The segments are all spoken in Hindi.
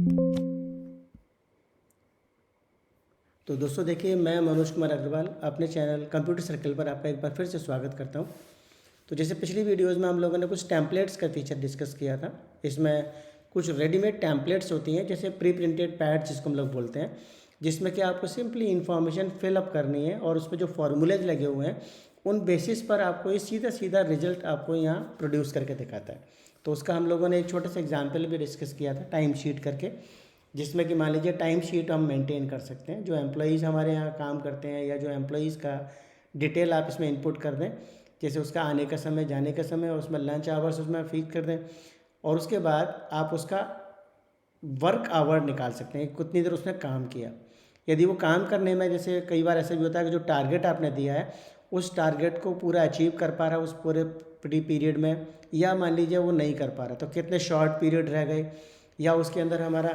तो दोस्तों देखिए, मैं मनोज कुमार अग्रवाल अपने चैनल कंप्यूटर सर्कल पर आपका एक बार फिर से स्वागत करता हूं। तो जैसे पिछली वीडियोज़ में हम लोगों ने कुछ टेम्पलेट्स का फीचर डिस्कस किया था। इसमें कुछ रेडीमेड टेम्पलेट्स होती हैं, जैसे प्री प्रिंटेड पैड जिसको हम लोग बोलते हैं, जिसमें कि आपको सिंपली इन्फॉर्मेशन फिलअप करनी है और उसमें जो फॉर्मूलेज लगे हुए हैं उन बेसिस पर आपको ये सीधा सीधा रिजल्ट आपको यहाँ प्रोड्यूस करके दिखाता है। तो उसका हम लोगों ने एक छोटा सा एग्जाम्पल भी डिस्कस किया था टाइम शीट करके, जिसमें कि मान लीजिए टाइम शीट हम मेंटेन कर सकते हैं। जो एम्प्लॉईज़ हमारे यहाँ काम करते हैं या जो एम्प्लॉईज़ का डिटेल आप इसमें इनपुट कर दें, जैसे उसका आने का समय, जाने का समय, और उसमें लंच आवर्स उसमें फीड कर दें, और उसके बाद आप उसका वर्क आवर निकाल सकते हैं, कितनी देर उसने काम किया। यदि वो काम करने में, जैसे कई बार ऐसा भी होता है कि जो टारगेट आपने दिया है उस टारगेट को पूरा अचीव कर पा रहा है उस पूरे पीरियड में, या मान लीजिए वो नहीं कर पा रहा, तो कितने शॉर्ट पीरियड रह गए, या उसके अंदर हमारा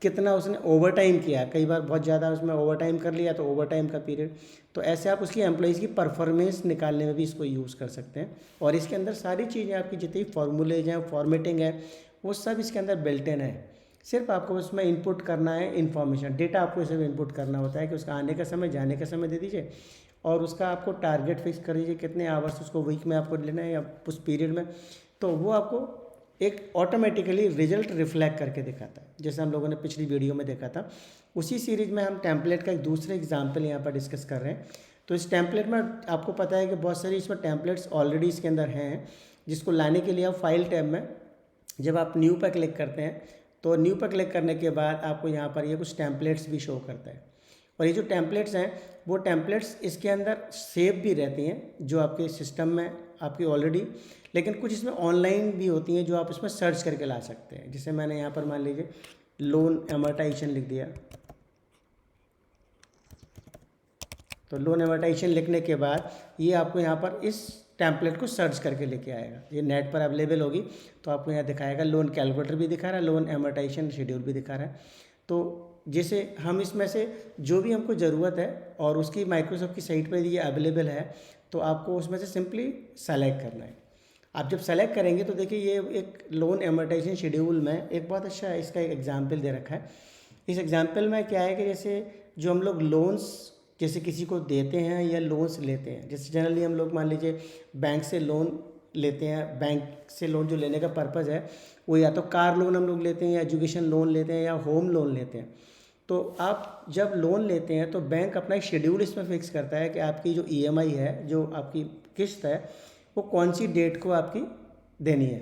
कितना उसने ओवर टाइम किया है। कई बार बहुत ज़्यादा उसमें ओवर टाइम कर लिया तो ओवर टाइम का पीरियड। तो ऐसे आप उसकी एम्प्लॉइज़ की परफॉर्मेंस निकालने में भी इसको यूज़ कर सकते हैं। और इसके अंदर सारी चीज़ें आपकी जितनी फार्मूलेज हैं, फॉर्मेटिंग है, वो सब इसके अंदर बिल्ट इन है। सिर्फ आपको उसमें इनपुट करना है इन्फॉर्मेशन, डेटा आपको सिर्फ इनपुट करना होता है कि उसका आने का समय, जाने का समय दे दीजिए, और उसका आपको टारगेट फिक्स कर दीजिए कितने आवर्स उसको वीक में आपको लेना है या उस पीरियड में। तो वो आपको एक ऑटोमेटिकली रिजल्ट रिफ्लेक्ट करके दिखाता है, जैसे हम लोगों ने पिछली वीडियो में देखा था। उसी सीरीज में हम टेम्पलेट का एक दूसरे एग्जाम्पल यहाँ पर डिस्कस कर रहे हैं। तो इस टेम्पलेट में आपको पता है कि बहुत सारी इसमें टेम्पलेट्स ऑलरेडी इसके अंदर हैं, जिसको लाने के लिए आप फाइल टैब में जब आप न्यू पर क्लिक करते हैं तो न्यू पर क्लिक करने के बाद आपको यहाँ पर ये कुछ टेम्पलेट्स भी शो करता है। और ये जो टेम्पलेट्स हैं वो टेम्पलेट्स इसके अंदर सेव भी रहती हैं जो आपके सिस्टम में आपकी ऑलरेडी, लेकिन कुछ इसमें ऑनलाइन भी होती हैं जो आप इसमें सर्च करके ला सकते हैं। जैसे मैंने यहाँ पर मान लीजिए लोन एमोर्टाइजेशन लिख दिया, तो लोन एमोर्टाइजेशन लिखने के बाद ये आपको यहाँ पर इस टेम्पलेट को सर्च करके लेके आएगा। ये नेट पर अवेलेबल होगी तो आपको यहाँ दिखाएगा, लोन कैलकुलेटर भी दिखा रहा है, लोन एमोर्टाइजेशन शेड्यूल भी दिखा रहा है। तो जैसे हम इसमें से जो भी हमको ज़रूरत है और उसकी माइक्रोसॉफ्ट की साइट पर ये अवेलेबल है, तो आपको उसमें से सिंपली सेलेक्ट करना है। आप जब सेलेक्ट करेंगे तो देखिए ये एक लोन एमोर्टाइजेशन शेड्यूल में एक बहुत अच्छा इसका एक एग्जाम्पल दे रखा है। इस एग्जाम्पल में क्या है कि जैसे जो हम लोग लोन्स जैसे किसी को देते हैं या लोन्स लेते हैं, जैसे जनरली हम लोग मान लीजिए बैंक से लोन लेते हैं। बैंक से लोन जो लेने का पर्पज़ है वो या तो कार लोन हम लोग लेते हैं, या एजुकेशन लोन लेते हैं, या होम लोन लेते हैं। तो आप जब लोन लेते हैं तो बैंक अपना एक शेड्यूल इसमें फिक्स करता है कि आपकी जो ईएमआई है, जो आपकी किस्त है, वो कौन सी डेट को आपकी देनी है।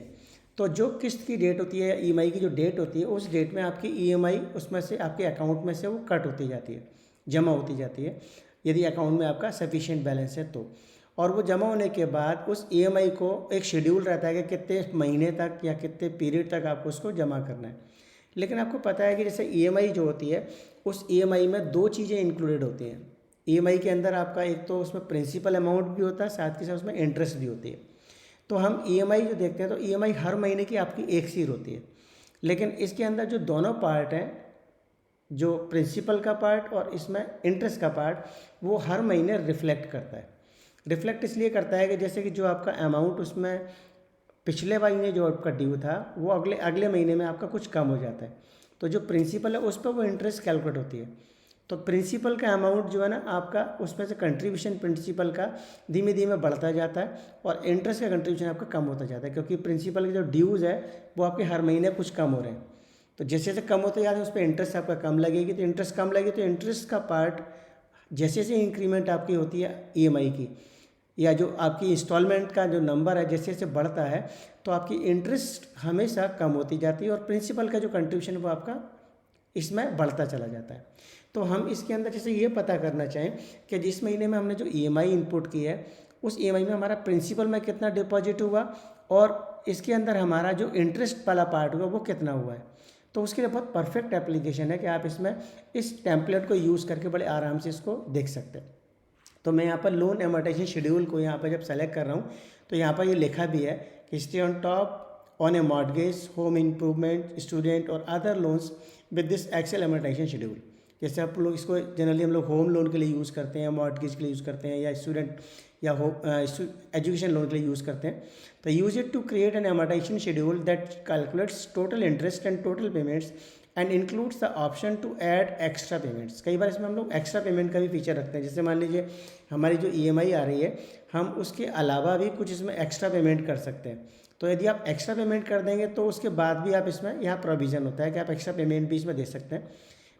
तो जो किस्त की डेट होती है, ईएमआई की जो डेट होती है, उस डेट में आपकी ईएमआई उसमें से आपके अकाउंट में से वो कट होती जाती है, जमा होती जाती है, यदि अकाउंट में आपका सफिशिएंट बैलेंस है तो। और वो जमा होने के बाद उस ईएमआई को एक शेड्यूल रहता है कि कितने महीने तक या कितने पीरियड तक आपको उसको जमा करना है। लेकिन आपको पता है कि जैसे ईएमआई जो होती है, उस ईएमआई में दो चीज़ें इंक्लूडेड होती हैं। ईएमआई के अंदर आपका एक तो उसमें प्रिंसिपल अमाउंट भी होता है, साथ के साथ उसमें इंटरेस्ट भी होती है। तो हम ईएमआई जो देखते हैं तो ईएमआई हर महीने की आपकी एक सी होती है, लेकिन इसके अंदर जो दोनों पार्ट हैं, जो प्रिंसिपल का पार्ट और इसमें इंटरेस्ट का पार्ट, वो हर महीने रिफ्लेक्ट करता है। रिफ्लेक्ट इसलिए करता है कि जैसे कि जो आपका अमाउंट उसमें पिछले महीने जो आपका ड्यू था वो अगले अगले महीने में आपका कुछ कम हो जाता है। तो जो प्रिंसिपल है उस पर वो इंटरेस्ट कैलकुलेट होती है। तो प्रिंसिपल का अमाउंट जो है ना आपका, उसमें से कंट्रीब्यूशन प्रिंसिपल का धीमे धीमे बढ़ता जाता है और इंटरेस्ट का कंट्रीब्यूशन आपका कम होता जाता है, क्योंकि प्रिंसिपल के जो ड्यूज़ है वो आपके हर महीने कुछ कम हो रहे हैं। तो जैसे जैसे कम होते जाते हैं उस पर इंटरेस्ट आपका कम लगेगी, तो इंटरेस्ट कम लगेगी तो इंटरेस्ट का पार्ट जैसे जैसे इंक्रीमेंट आपकी होती है ईएमआई की, या जो आपकी इंस्टॉलमेंट का जो नंबर है जैसे जैसे बढ़ता है, तो आपकी इंटरेस्ट हमेशा कम होती जाती है और प्रिंसिपल का जो कंट्रीब्यूशन वो आपका इसमें बढ़ता चला जाता है। तो हम इसके अंदर जैसे ये पता करना चाहें कि जिस महीने में हमने जो ईएमआई इनपुट की है, उस ईएमआई में हमारा प्रिंसिपल में कितना डिपॉजिट हुआ और इसके अंदर हमारा जो इंटरेस्ट वाला पार्ट हुआ वो कितना हुआ है। तो उसके लिए बहुत परफेक्ट एप्लीकेशन है कि आप इसमें इस टेम्पलेट को यूज़ करके बड़े आराम से इसको देख सकते हैं। तो मैं यहाँ पर लोन एमोर्टाइजेशन शेड्यूल को यहाँ पर जब सेलेक्ट कर रहा हूँ तो यहाँ पर ये लिखा भी है कि stay on top on a mortgage, home improvement, student और other loans with this Excel amortization schedule. जैसे आप लोग इसको जनरली हम लोग होम लोन के लिए यूज़ करते हैं, मॉर्गेज के लिए यूज़ करते हैं, या स्टूडेंट या एजुकेशन लोन के लिए यूज़ करते हैं। तो use it to create an amortisation schedule that calculates total interest and total payments and includes the option to add extra payments. कई बार इसमें हम लोग एक्स्ट्रा पेमेंट का भी फीचर रखते हैं, जैसे मान लीजिए हमारी जो EMI आ रही है, हम उसके अलावा भी कुछ इसमें एक्स्ट्रा पेमेंट कर सकते हैं। तो यदि आप एक्स्ट्रा पेमेंट कर देंगे तो उसके बाद भी आप इसमें यहाँ प्रोविज़न होता है कि आप एक्स्ट्रा पेमेंट भी इसमें दे सकते हैं।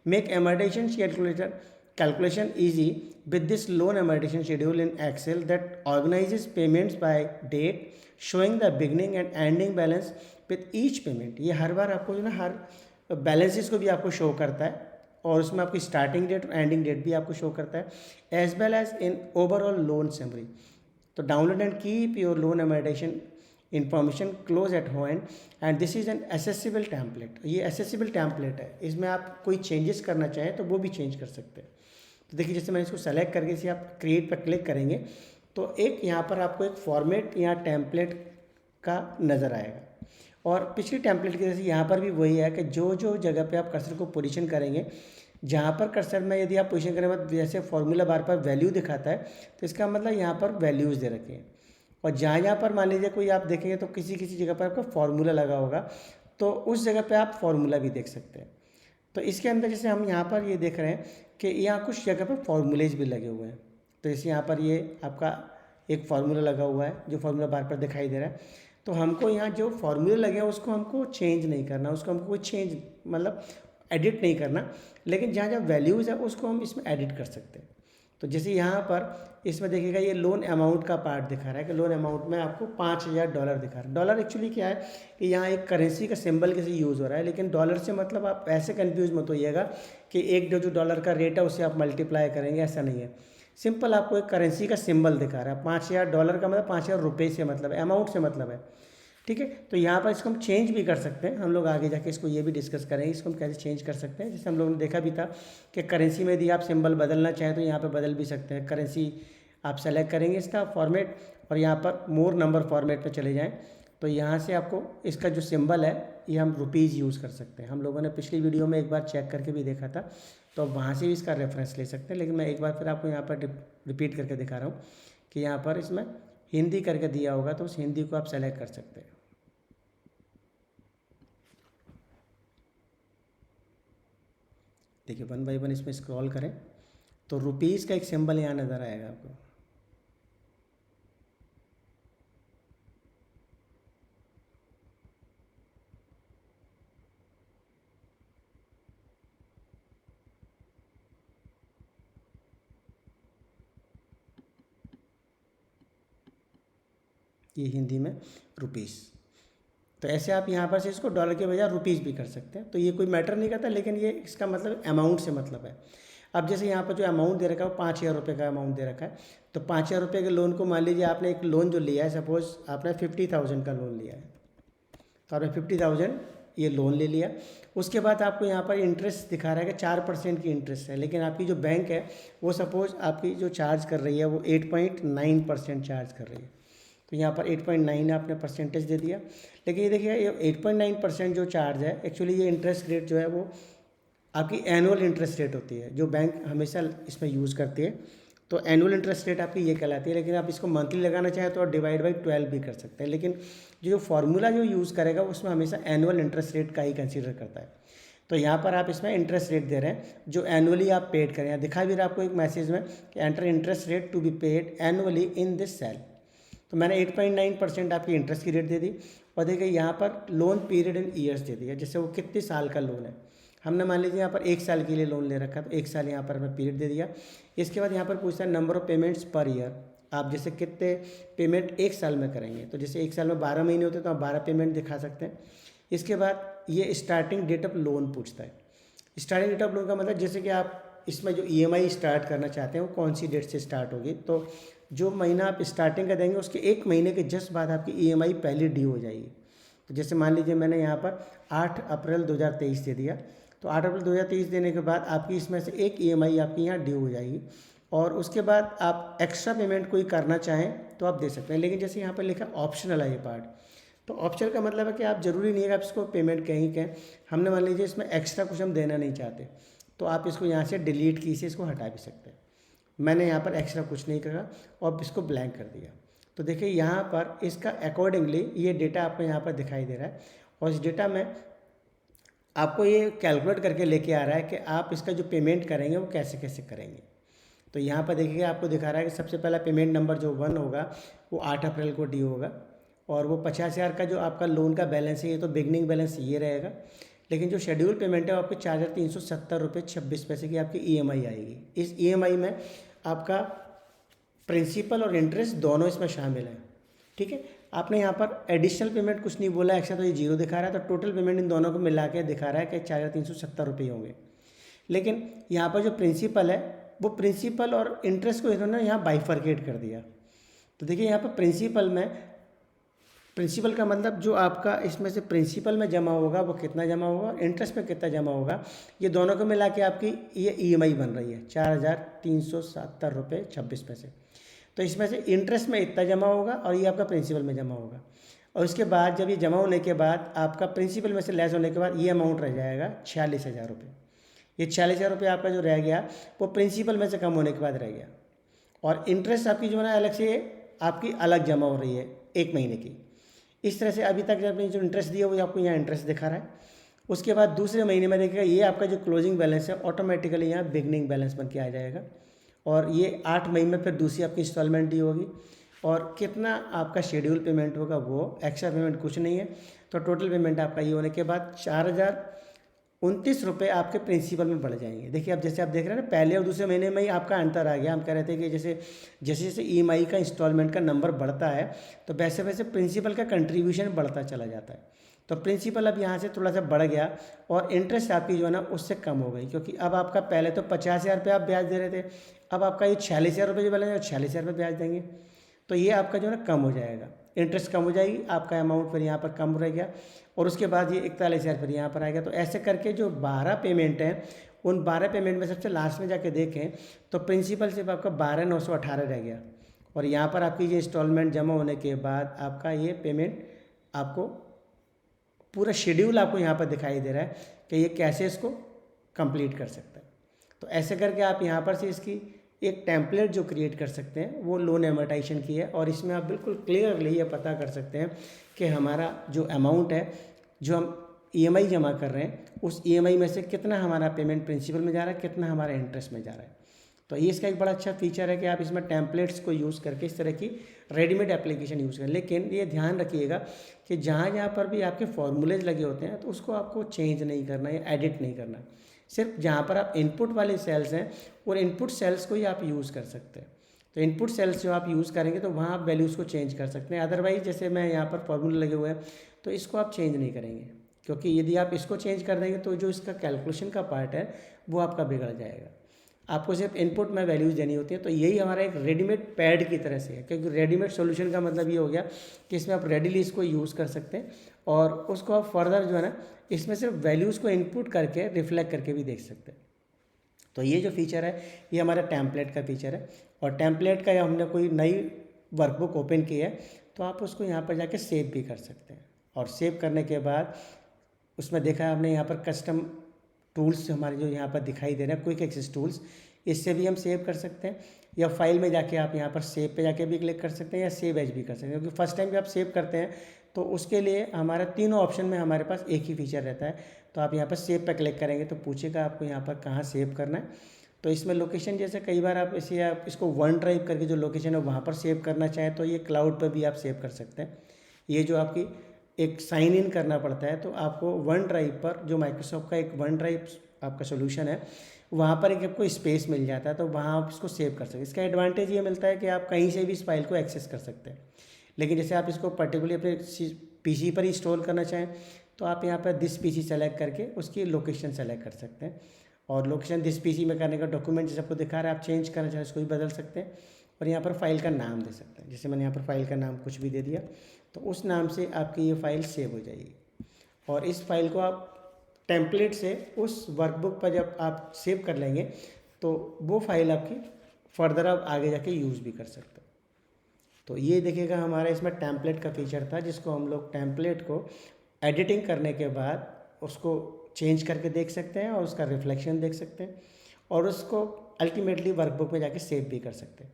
Make amortization calculation easy with this loan amortization schedule in Excel that organizes payments by date, showing the beginning and ending balance with each payment। ये हर बार आपको जो ना हर बैलेंसेस को भी आपको शो करता है और उसमें आपकी स्टार्टिंग डेट और एंडिंग डेट भी आपको शो करता है, as well as in overall loan summary. तो download and keep your loan amortization information close at hand and this is an accessible template। ये accessible template है, इसमें आप कोई चेंजेस करना चाहें तो वो भी चेंज कर सकते हैं। तो देखिए जैसे मैंने इसको सेलेक्ट करके इसे आप क्रिएट पर क्लिक करेंगे तो एक यहाँ पर आपको एक फॉर्मेट या टेम्पलेट का नज़र आएगा, और पिछली टेम्पलेट की जैसे यहाँ पर भी वही है कि जो जो जगह पे आप कर्सर को पोजीशन करेंगे, जहाँ पर कर्सर में यदि आप पोजीशन करेंगे जैसे फॉर्मूला बार पर वैल्यू दिखाता है तो इसका मतलब यहाँ पर वैल्यूज़ दे रखे हैं, और जहाँ जहाँ पर मान लीजिए कोई आप देखेंगे तो किसी किसी जगह पर आपका फार्मूला लगा होगा तो उस जगह पे आप फार्मूला भी देख सकते हैं। तो इसके अंदर जैसे हम यहाँ पर ये देख रहे हैं कि यहाँ कुछ जगह पर फार्मूलेज भी लगे हुए हैं। तो जैसे यहाँ पर ये आपका एक फार्मूला लगा हुआ है जो फार्मूला बार पर दिखाई दे रहा है, तो हमको यहाँ जो फार्मूले लगे हैं उसको हमको चेंज नहीं करना, उसको हमको कोई चेंज मतलब एडिट नहीं करना, लेकिन जहाँ जहाँ वैल्यूज़ है उसको हम इसमें एडिट कर सकते हैं। तो जैसे यहाँ पर इसमें देखिएगा ये लोन अमाउंट का पार्ट दिखा रहा है कि लोन अमाउंट में आपको $5000 दिखा रहा है। डॉलर एक्चुअली क्या है कि यहाँ एक करेंसी का सिंबल कैसे यूज़ हो रहा है, लेकिन डॉलर से मतलब आप ऐसे कंफ्यूज मत होइएगा कि एक जो डॉलर का रेट है उससे आप मल्टीप्लाई करेंगे, ऐसा नहीं है। सिंपल आपको एक करेंसी का सिंबल दिखा रहा है। $5000 का मतलब ₹5000 से मतलब है, अमाउंट से मतलब है, ठीक है। तो यहाँ पर इसको हम चेंज भी कर सकते हैं, हम लोग आगे जाके इसको ये भी डिस्कस करेंगे इसको हम कैसे चेंज कर सकते हैं। जैसे हम लोगों ने देखा भी था कि करेंसी में यदि आप सिंबल बदलना चाहें तो यहाँ पर बदल भी सकते हैं। करेंसी आप सेलेक्ट करेंगे इसका फॉर्मेट और यहाँ पर मोर नंबर फॉर्मेट पर चले जाएँ तो यहाँ से आपको इसका जो सिंबल है ये हम रुपीज़ यूज़ कर सकते हैं। हम लोगों ने पिछली वीडियो में एक बार चेक करके भी देखा था, तो वहाँ से भी इसका रेफरेंस ले सकते हैं, लेकिन मैं एक बार फिर आपको यहाँ पर रिपीट करके दिखा रहा हूँ कि यहाँ पर इसमें हिंदी करके दिया होगा तो उस हिंदी को आप सेलेक्ट कर सकते हैं। देखिए 1 बाई 1 इसमें स्क्रॉल करें तो रुपीज़ का एक सिंबल यहाँ नज़र आएगा आपको। ये हिंदी में रुपीज़। तो ऐसे आप यहाँ पर से इसको डॉलर के बजाय रुपीज़ भी कर सकते हैं, तो ये कोई मैटर नहीं करता, लेकिन ये इसका मतलब अमाउंट से मतलब है। अब जैसे यहाँ पर जो अमाउंट दे रखा है वो ₹5000 का अमाउंट दे रखा है, तो ₹5000 के लोन को मान लीजिए आपने एक लोन जो लिया है, सपोज़ आपने 50,000 का लोन लिया है, तो आपने 50,000 ये लोन ले लिया। उसके बाद आपको यहाँ पर इंटरेस्ट दिखा रहा है कि 4% की इंटरेस्ट है, लेकिन आपकी जो बैंक है वो सपोज़ आपकी जो चार्ज कर रही है वो 8.9% चार्ज कर रही है, तो यहाँ पर 8.9 आपने परसेंटेज दे दिया। लेकिन ये देखिए ये 8.9% जो चार्ज है, एक्चुअली ये इंटरेस्ट रेट जो है वो आपकी एनुअल इंटरेस्ट रेट होती है जो बैंक हमेशा इसमें यूज़ करती है। तो एनुअल इंटरेस्ट रेट आपकी ये कहलाती है, लेकिन आप इसको मंथली लगाना चाहें तो डिवाइड बाई 12 भी कर सकते हैं, लेकिन जो फार्मूला जो यूज़ करेगा उसमें हमेशा एनुअल इंटरेस्ट रेट का ही कंसीडर करता है। तो यहाँ पर आप इसमें इंटरेस्ट रेट दे रहे हैं जो एनुअली आप पेड करें। यहाँ दिखा भी रहा आपको एक मैसेज में कि enter interest rate to be paid annually in this cell. तो मैंने 8.9% आपकी इंटरेस्ट की रेट दे दी, और देखिए यहाँ पर loan period in years they दिया, जैसे वो कितने साल का लोन है। हमने मान लीजिए यहाँ पर 1 साल के लिए लोन ले रखा है, तो 1 साल यहाँ पर मैं पीरियड दे दिया। इसके बाद यहाँ पर पूछता है number of payments per year, आप जैसे कितने पेमेंट 1 साल में करेंगे, तो जैसे 1 साल में 12 महीने होते हैं तो आप 12 पेमेंट दिखा सकते हैं। इसके बाद ये स्टार्टिंग डेट ऑफ लोन पूछता है। स्टार्टिंग डेट ऑफ लोन का मतलब जैसे कि आप इसमें जो EMI स्टार्ट करना चाहते हैं वो कौन सी डेट से स्टार्ट होगी, तो जो महीना आप स्टार्टिंग का देंगे उसके 1 महीने के जस्ट बाद आपकी EMI पहले ड्यू हो जाएगी। तो जैसे मान लीजिए मैंने यहाँ पर 8 अप्रैल 2023 दे दिया, तो 8 अप्रैल 2023 देने के बाद आपकी इसमें से एक EMI आपकी यहाँ ड्यू हो जाएगी, और उसके बाद आप एक्स्ट्रा पेमेंट कोई करना चाहें तो आप दे सकते हैं। लेकिन जैसे यहाँ पर लिखा ऑप्शनल है ये पार्ट, तो ऑप्शनल का मतलब है कि आप ज़रूरी नहीं है कि आप इसको पेमेंट कहीं कहें। हमने मान लीजिए इसमें एक्स्ट्रा कुछ हम देना नहीं चाहते तो आप इसको यहाँ से डिलीट की से इसको हटा भी सकते हैं। मैंने यहाँ पर एक्स्ट्रा कुछ नहीं करा और इसको ब्लैंक कर दिया। तो देखिए यहाँ पर इसका अकॉर्डिंगली ये डेटा आपको यहाँ पर दिखाई दे रहा है, और इस डेटा में आपको ये कैलकुलेट करके लेके आ रहा है कि आप इसका जो पेमेंट करेंगे वो कैसे कैसे करेंगे। तो यहाँ पर देखिए आपको दिखा रहा है कि सबसे पहला पेमेंट नंबर जो 1 होगा वो 8 अप्रैल को ड्यू होगा, और वो 50,000 का जो आपका लोन का बैलेंस है ये तो बिगनिंग बैलेंस ये रहेगा, लेकिन जो शेड्यूल पेमेंट है वो आपको 4,370 रुपये 26 पैसे की आपकी EMI आएगी। इस EMI में आपका प्रिंसिपल और इंटरेस्ट दोनों इसमें शामिल है। ठीक है, आपने यहाँ पर एडिशनल पेमेंट कुछ नहीं बोला एक्स्ट्रा, तो ये 0 दिखा रहा है, तो टोटल पेमेंट इन दोनों को मिला के दिखा रहा है कि 4,370 रुपये होंगे। लेकिन यहाँ पर जो प्रिंसिपल है वो प्रिंसिपल और इंटरेस्ट को इन्होंने यहाँ बाइफरकेट कर दिया। तो देखिए यहाँ पर प्रिंसिपल का मतलब जो आपका इसमें से प्रिंसिपल में जमा होगा वो कितना जमा होगा और इंटरेस्ट में कितना जमा होगा, ये दोनों को मिला के आपकी ये EMI बन रही है 4,370 रुपये 26 पैसे। तो इसमें से इंटरेस्ट में इतना जमा होगा और ये आपका प्रिंसिपल में जमा होगा, और उसके बाद जब ये जमा होने के बाद आपका प्रिंसिपल में से लेस होने के बाद ये अमाउंट रह जाएगा 46,000 रुपये। ये 46,000 रुपये आपका जो रह गया वो प्रिंसिपल में से कम होने के बाद रह गया, और इंटरेस्ट आपकी जो है ना अलग से आपकी अलग जमा हो रही है 1 महीने की। इस तरह से अभी तक आपने जो इंटरेस्ट दिया वो आपको यहाँ इंटरेस्ट दिखा रहा है। उसके बाद दूसरे महीने में देखिएगा ये आपका जो क्लोजिंग बैलेंस है ऑटोमेटिकली यहाँ बिगनिंग बैलेंस बन के आ जाएगा, और ये 8 मई में फिर दूसरी आपकी इंस्टॉलमेंट दी होगी, और कितना आपका शेड्यूल पेमेंट होगा वो एक्स्ट्रा पेमेंट कुछ नहीं है। तो टोटल पेमेंट आपका ये होने के बाद 4,029 रुपये आपके प्रिंसिपल में बढ़ जाएंगे। देखिए अब जैसे आप देख रहे हैं ना, पहले और दूसरे महीने में ही आपका अंतर आ गया। हम कह रहे थे कि जैसे जैसे EMI का इंस्टॉलमेंट का नंबर बढ़ता है तो वैसे वैसे प्रिंसिपल का कंट्रीब्यूशन बढ़ता चला जाता है। तो प्रिंसिपल अब यहाँ से थोड़ा सा बढ़ गया और इंटरेस्ट आपकी जो है ना उससे कम हो गई, क्योंकि अब आपका पहले तो 50,000 रुपये आप ब्याज दे रहे थे, अब आपका ये 46,000 रुपये जो बैलेंस है 46,000 रुपये ब्याज देंगे, तो ये आपका जो है ना कम हो जाएगा, इंटरेस्ट कम हो जाएगी, आपका अमाउंट फिर यहाँ पर कम रह गया, और उसके बाद ये 41,000 फिर यहाँ पर आएगा। तो ऐसे करके जो 12 पेमेंट हैं उन 12 पेमेंट में सबसे लास्ट में जाके देखें तो प्रिंसिपल सिर्फ आपका 12,918 रह गया, और यहाँ पर आपकी ये इंस्टॉलमेंट जमा होने के बाद आपका ये पेमेंट आपको पूरा शेड्यूल आपको यहाँ पर दिखाई दे रहा है कि ये कैसे इसको कंप्लीट कर सकता है। तो ऐसे करके आप यहाँ पर से इसकी एक टेम्पलेट जो क्रिएट कर सकते हैं वो लोन एमोर्टाइजेशन की है, और इसमें आप बिल्कुल क्लियरली ये पता कर सकते हैं कि हमारा जो अमाउंट है जो हम EMI जमा कर रहे हैं उस EMI में से कितना हमारा पेमेंट प्रिंसिपल में जा रहा है, कितना हमारा इंटरेस्ट में जा रहा है। तो ये इसका एक बड़ा अच्छा फीचर है कि आप इसमें टेम्पलेट्स को यूज़ करके इस तरह की रेडीमेड एप्लीकेशन यूज़ करें। लेकिन ये ध्यान रखिएगा कि जहाँ जहाँ पर भी आपके फॉर्मूलेज लगे होते हैं तो उसको आपको चेंज नहीं करना या एडिट नहीं करना, सिर्फ जहाँ पर आप इनपुट वाले सेल्स हैं और इनपुट सेल्स को ही आप यूज़ कर सकते हैं। तो इनपुट सेल्स जो आप यूज़ करेंगे तो वहाँ आप वैल्यूज़ को चेंज कर सकते हैं। अदरवाइज जैसे मैं यहाँ पर फॉर्मूले लगे हुए हैं तो इसको आप चेंज नहीं करेंगे, क्योंकि यदि आप इसको चेंज कर देंगे तो जो इसका कैलकुलेशन का पार्ट है वो आपका बिगड़ जाएगा। आपको सिर्फ इनपुट में वैल्यूज़ देनी होती है। तो यही हमारा एक रेडीमेड पैड की तरह से है, क्योंकि रेडीमेड सॉल्यूशन का मतलब ये हो गया कि इसमें आप रेडीली इसको यूज़ कर सकते हैं और उसको आप फर्दर जो है ना इसमें सिर्फ वैल्यूज़ को इनपुट करके रिफ्लेक्ट करके भी देख सकते हैं। तो ये जो फीचर है ये हमारा टेम्पलेट का फीचर है, और टेम्पलेट का हमने कोई नई वर्कबुक ओपन की है तो आप उसको यहाँ पर जाके सेव भी कर सकते हैं। और सेव करने के बाद उसमें देखा है आपने यहाँ पर कस्टम टूल्स हमारे जो यहाँ पर दिखाई दे रहे हैं, क्विक एक्सेस टूल्स, इससे भी हम सेव कर सकते हैं, या फाइल में जाके आप यहाँ पर सेव पे जाके भी क्लिक कर सकते हैं या सेव एज भी कर सकते हैं। क्योंकि फर्स्ट टाइम भी आप सेव करते हैं तो उसके लिए हमारा तीनों ऑप्शन में हमारे पास एक ही फीचर रहता है। तो आप यहाँ पर सेव पे क्लिक करेंगे तो पूछेगा आपको यहाँ पर कहाँ सेव करना है। तो इसमें लोकेशन जैसे कई बार आप इसको वन ड्राइव करके जो लोकेशन है वहाँ पर सेव करना चाहें तो ये क्लाउड पर भी आप सेव कर सकते हैं। ये जो आपकी एक साइन इन करना पड़ता है तो आपको वन ड्राइव पर, जो माइक्रोसॉफ्ट का एक वन ड्राइव आपका सोल्यूशन है, वहाँ पर एक आपको स्पेस मिल जाता है तो वहाँ आप इसको सेव कर सकते हैं। इसका एडवांटेज ये मिलता है कि आप कहीं से भी इस फाइल को एक्सेस कर सकते हैं। लेकिन जैसे आप इसको पर्टिकुलरली अपने PC पर ही स्टोर करना चाहें तो आप यहाँ पर दिस PC सेलेक्ट करके उसकी लोकेशन सेलेक्ट कर सकते हैं, और लोकेशन दिस PC में करने का डॉक्यूमेंट जैसे आपको दिखा रहा है आप चेंज करना चाहें उसको भी बदल सकते हैं, और यहाँ पर फाइल का नाम दे सकते हैं। जैसे मैंने यहाँ पर फाइल का नाम कुछ भी दे दिया तो उस नाम से आपकी ये फ़ाइल सेव हो जाएगी, और इस फाइल को आप टेम्पलेट से उस वर्कबुक पर जब आप सेव कर लेंगे तो वो फाइल आपकी फर्दर आप आगे जाके यूज़ भी कर सकते हैं। तो ये देखिएगा हमारा इसमें टेम्पलेट का फीचर था, जिसको हम लोग टेम्पलेट को एडिटिंग करने के बाद उसको चेंज करके देख सकते हैं और उसका रिफ्लेक्शन देख सकते हैं, और उसको अल्टीमेटली वर्कबुक में जाके सेव भी कर सकते हैं।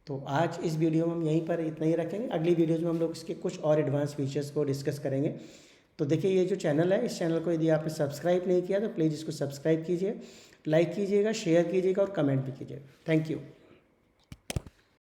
तो आज इस वीडियो में हम यहीं पर इतना ही रखेंगे। अगली वीडियोज़ में हम लोग इसके कुछ और एडवांस फीचर्स को डिस्कस करेंगे। तो देखिए ये जो चैनल है, इस चैनल को यदि आपने सब्सक्राइब नहीं किया तो प्लीज़ इसको सब्सक्राइब कीजिए, लाइक कीजिएगा, शेयर कीजिएगा और कमेंट भी कीजिएगा। Thank you.